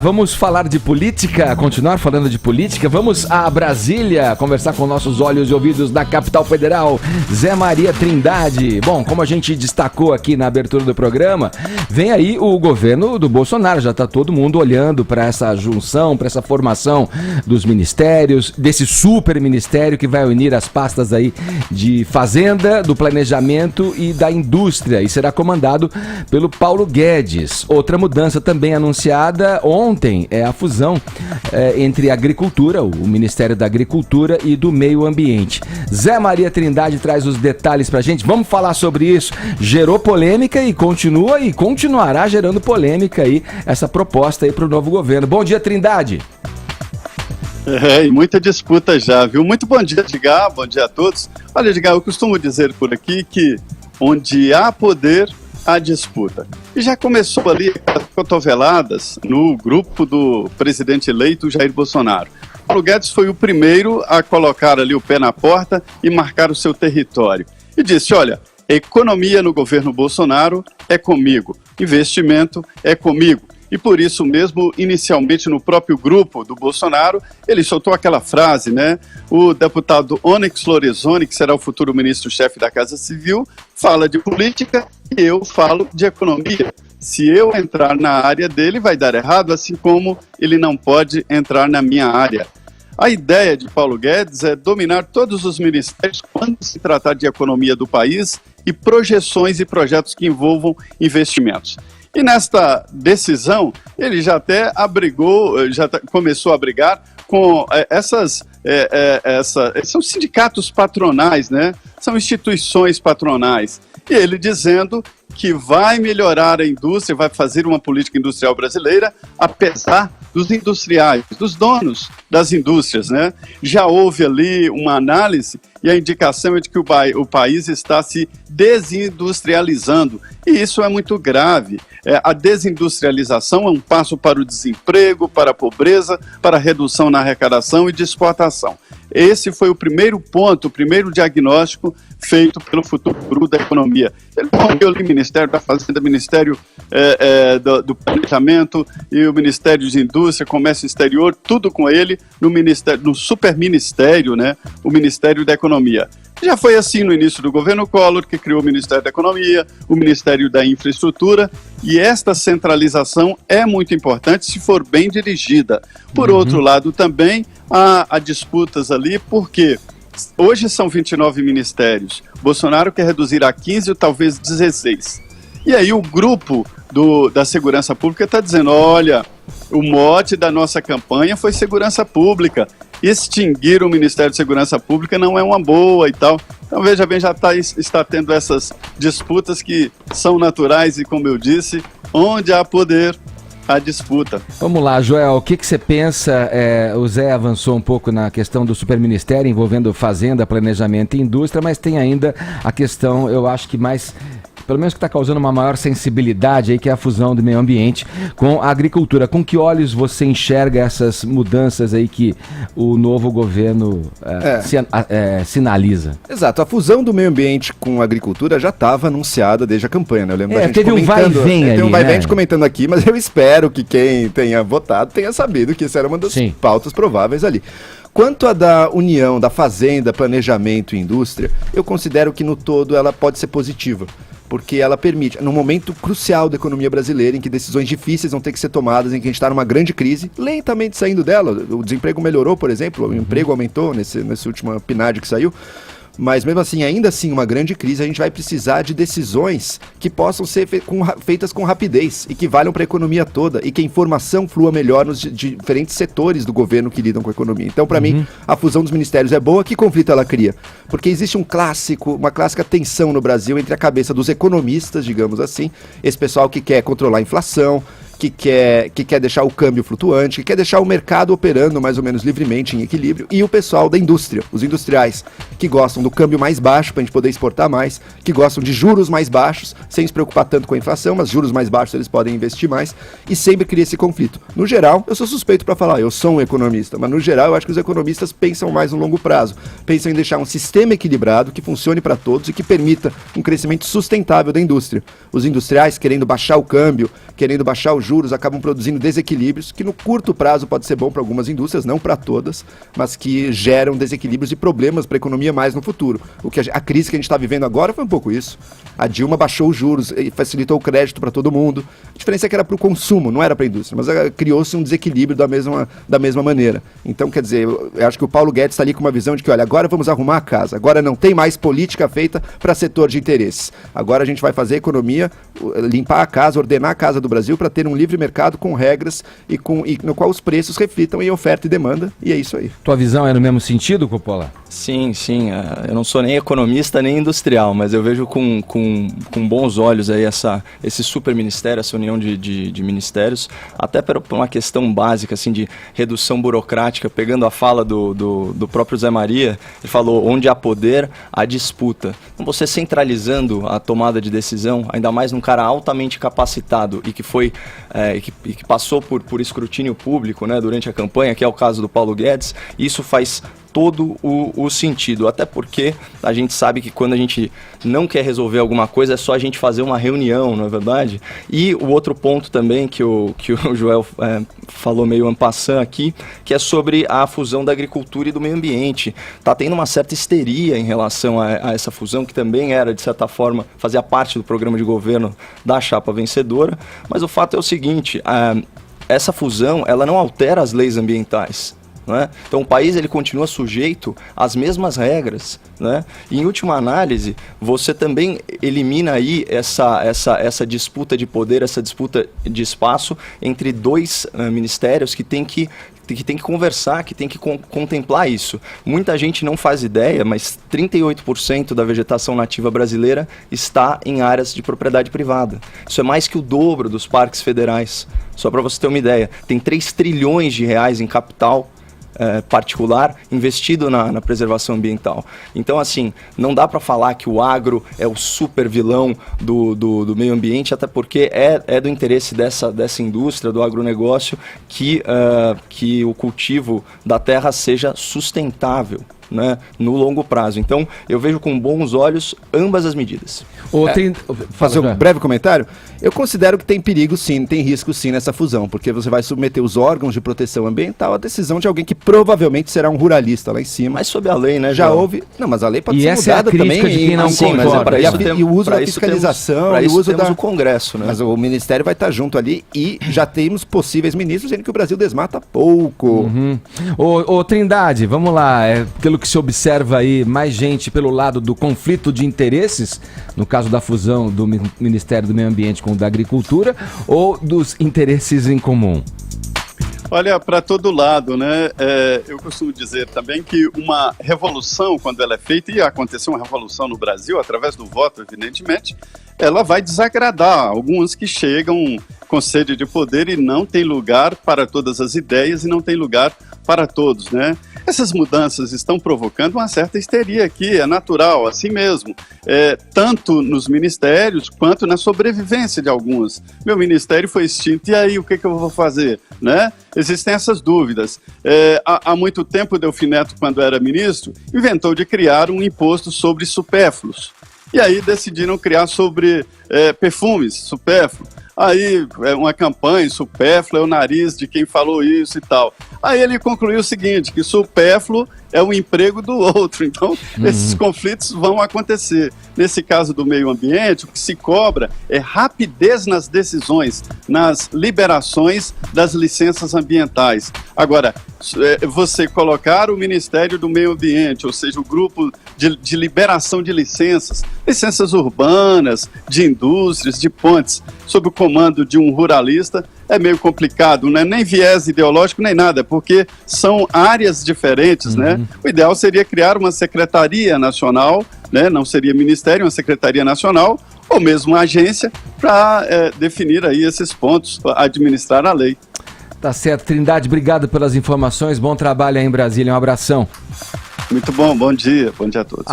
Vamos falar de política, continuar falando de política. Vamos a Brasília conversar com nossos olhos e ouvidos da capital federal, Zé Maria Trindade. Bom, como a gente destacou aqui na abertura do programa, vem aí o governo do Bolsonaro. Já está todo mundo olhando para essa junção, para essa formação dos ministérios, desse super ministério que vai unir as pastas aí de Fazenda, do Planejamento e da Indústria, e será comandado pelo Paulo Guedes. Outra mudança também anunciada ontem é a fusão entre a Agricultura, o Ministério da Agricultura e do Meio Ambiente. Zé Maria Trindade traz os detalhes pra gente. Vamos falar sobre isso. Gerou polêmica e continua e continuará gerando polêmica aí essa proposta aí pro novo governo. Bom dia, Trindade. E muita disputa já, viu? Muito bom dia, Edgar. Bom dia a todos. Olha, Edgar, eu costumo dizer por aqui que onde há poder, a disputa. E já começou ali as cotoveladas no grupo do presidente eleito Jair Bolsonaro. Paulo Guedes foi o primeiro a colocar ali o pé na porta e marcar o seu território. E disse, olha, economia no governo Bolsonaro é comigo, investimento é comigo. E por isso mesmo, inicialmente no próprio grupo do Bolsonaro, ele soltou aquela frase, né? O deputado Onyx Lorenzoni, que será o futuro ministro-chefe da Casa Civil, fala de política e eu falo de economia. Se eu entrar na área dele, vai dar errado, assim como ele não pode entrar na minha área. A ideia de Paulo Guedes é dominar todos os ministérios quando se tratar de economia do país e projeções e projetos que envolvam investimentos. E nesta decisão, ele já até começou a brigar com são sindicatos patronais, né? São instituições patronais. E ele dizendo que vai melhorar a indústria, vai fazer uma política industrial brasileira, apesar dos industriais, dos donos das indústrias, né? Já houve ali uma análise e a indicação é de que o país está se desindustrializando. E isso é muito grave. A desindustrialização é um passo para o desemprego, para a pobreza, para a redução na arrecadação e de exportação. Esse foi o primeiro ponto, o primeiro diagnóstico feito pelo futuro da economia. Ele reuniu ali o Ministério da Fazenda, Ministério do Planejamento e o Ministério de Indústria, Comércio Exterior, tudo com ele no superministério, né, o Ministério da Economia. Já foi assim no início do governo Collor, que criou o Ministério da Economia, o Ministério da Infraestrutura, e esta centralização é muito importante se for bem dirigida. Por outro lado, também há disputas ali, porque hoje são 29 ministérios. Bolsonaro quer reduzir a 15 ou talvez 16. E aí o grupo da Segurança Pública está dizendo, olha, o mote da nossa campanha foi segurança pública. Extinguir o Ministério de Segurança Pública não é uma boa e tal. Então, veja bem, já está tendo essas disputas que são naturais e, como eu disse, onde há poder, há disputa. Vamos lá, Joel, o que você pensa? O Zé avançou um pouco na questão do superministério envolvendo Fazenda, Planejamento e Indústria, mas tem ainda a questão, eu acho que mais... pelo menos que está causando uma maior sensibilidade aí, que é a fusão do meio ambiente com a agricultura. Com que olhos você enxerga essas mudanças aí que o novo governo sinaliza? Exato, a fusão do meio ambiente com a agricultura já estava anunciada desde a campanha, né? Eu lembro da gente teve um vai e vem aí, tem um vai e vem comentando aqui, mas eu espero que quem tenha votado tenha sabido que isso era uma das pautas prováveis ali. Quanto à da união da Fazenda, Planejamento e Indústria, eu considero que no todo ela pode ser positiva, porque ela permite, num momento crucial da economia brasileira, em que decisões difíceis vão ter que ser tomadas, em que a gente está numa grande crise, lentamente saindo dela, o desemprego melhorou, por exemplo, o emprego aumentou nesse último PNAD que saiu, mas mesmo assim, ainda assim, uma grande crise, a gente vai precisar de decisões que possam ser feitas com rapidez e que valham para a economia toda e que a informação flua melhor nos diferentes setores do governo que lidam com a economia. Então, para mim, a fusão dos ministérios é boa. Que conflito ela cria? Porque existe uma clássica tensão no Brasil entre a cabeça dos economistas, digamos assim, esse pessoal que quer controlar a inflação, que quer deixar o câmbio flutuante, que quer deixar o mercado operando mais ou menos livremente, em equilíbrio, e o pessoal da indústria, os industriais, que gostam do câmbio mais baixo para a gente poder exportar mais, que gostam de juros mais baixos, sem se preocupar tanto com a inflação, mas juros mais baixos eles podem investir mais, e sempre cria esse conflito. No geral, eu sou suspeito para falar, eu sou um economista, mas no geral eu acho que os economistas pensam mais no longo prazo, pensam em deixar um sistema equilibrado que funcione para todos e que permita um crescimento sustentável da indústria. Os industriais querendo baixar o câmbio, querendo baixar os juros acabam produzindo desequilíbrios, que no curto prazo pode ser bom para algumas indústrias, não para todas, mas que geram desequilíbrios e problemas para a economia mais no futuro. A crise que a gente está vivendo agora foi um pouco isso. A Dilma baixou os juros e facilitou o crédito para todo mundo. A diferença é que era para o consumo, não era para a indústria, mas criou-se um desequilíbrio da mesma maneira. Então, quer dizer, eu acho que o Paulo Guedes está ali com uma visão de que, olha, agora vamos arrumar a casa, agora não tem mais política feita para setor de interesses. Agora a gente vai fazer a economia, limpar a casa, ordenar a casa do Brasil para ter um livre mercado com regras e no qual os preços reflitam em oferta e demanda, e é isso aí. Tua visão é no mesmo sentido, Coppola? Sim. Eu não sou nem economista nem industrial, mas eu vejo com bons olhos aí esse super ministério, essa união de ministérios, até por uma questão básica assim, de redução burocrática, pegando a fala do próprio Zé Maria, ele falou, onde há poder, há disputa. Então você centralizando a tomada de decisão, ainda mais num cara altamente capacitado e que foi que passou por escrutínio público, né, durante a campanha, que é o caso do Paulo Guedes, isso faz todo o sentido, até porque a gente sabe que quando a gente não quer resolver alguma coisa é só a gente fazer uma reunião, não é verdade? E o outro ponto também que o Joel falou meio en passant aqui, que é sobre a fusão da agricultura e do meio ambiente. Está tendo uma certa histeria em relação a essa fusão, que também era, de certa forma, fazia parte do programa de governo da chapa vencedora, mas o fato é o seguinte, essa fusão ela não altera as leis ambientais. Então o país ele continua sujeito às mesmas regras, né? E em última análise, você também elimina aí essa disputa de poder, essa disputa de espaço entre dois ministérios que tem que conversar, que tem que contemplar isso. Muita gente não faz ideia, mas 38% da vegetação nativa brasileira está em áreas de propriedade privada. Isso é mais que o dobro dos parques federais. Só para você ter uma ideia, tem 3 trilhões de reais em capital particular investido na preservação ambiental. Então, assim, não dá para falar que o agro é o super vilão do meio ambiente, até porque é do interesse dessa indústria, do agronegócio, que o cultivo da terra seja sustentável, né, no longo prazo. Então, eu vejo com bons olhos ambas as medidas. Fazer um breve comentário? Eu considero que tem perigo sim, tem risco sim nessa fusão, porque você vai submeter os órgãos de proteção ambiental à decisão de alguém que provavelmente será um ruralista lá em cima. Mas sob a lei, né? Já houve... Não, mas a lei pode ser mudada também. De quem não concorda. E o uso da fiscalização, e o uso da... o Congresso, né? Mas o Ministério vai estar junto ali e já temos possíveis ministros dizendo que o Brasil desmata pouco. Uhum. Ô Trindade, vamos lá, pelo que se observa aí, mais gente pelo lado do conflito de interesses, no caso da fusão do Ministério do Meio Ambiente com o da Agricultura, ou dos interesses em comum? Olha, para todo lado, né? Eu costumo dizer também que uma revolução, quando ela é feita, e aconteceu uma revolução no Brasil, através do voto, evidentemente, ela vai desagradar alguns que chegam com sede de poder e não tem lugar para todas as ideias e não tem lugar para todos, né? Essas mudanças estão provocando uma certa histeria aqui, é natural, assim mesmo, tanto nos ministérios quanto na sobrevivência de alguns. Meu ministério foi extinto, e aí o que eu vou fazer? Né? Existem essas dúvidas. Há muito tempo, Delfim Neto, quando era ministro, inventou de criar um imposto sobre supérfluos. E aí decidiram criar sobre perfumes supérfluos. Aí uma campanha, supérfluo é o nariz de quem falou isso e tal. Aí ele concluiu o seguinte, que supérfluo é o emprego do outro. Então, esses conflitos vão acontecer. Nesse caso do meio ambiente, o que se cobra é rapidez nas decisões, nas liberações das licenças ambientais. Agora, você colocar o Ministério do Meio Ambiente, ou seja, o grupo de liberação de licenças urbanas, de indústrias, de pontes, sob o comando de um ruralista, é meio complicado, né? Nem viés ideológico, nem nada, porque são áreas diferentes, né? O ideal seria criar uma secretaria nacional, né? Não seria ministério, uma secretaria nacional, ou mesmo uma agência, para definir aí esses pontos, administrar a lei. Tá certo, Trindade, obrigado pelas informações, bom trabalho aí em Brasília, um abração. Muito bom dia a todos.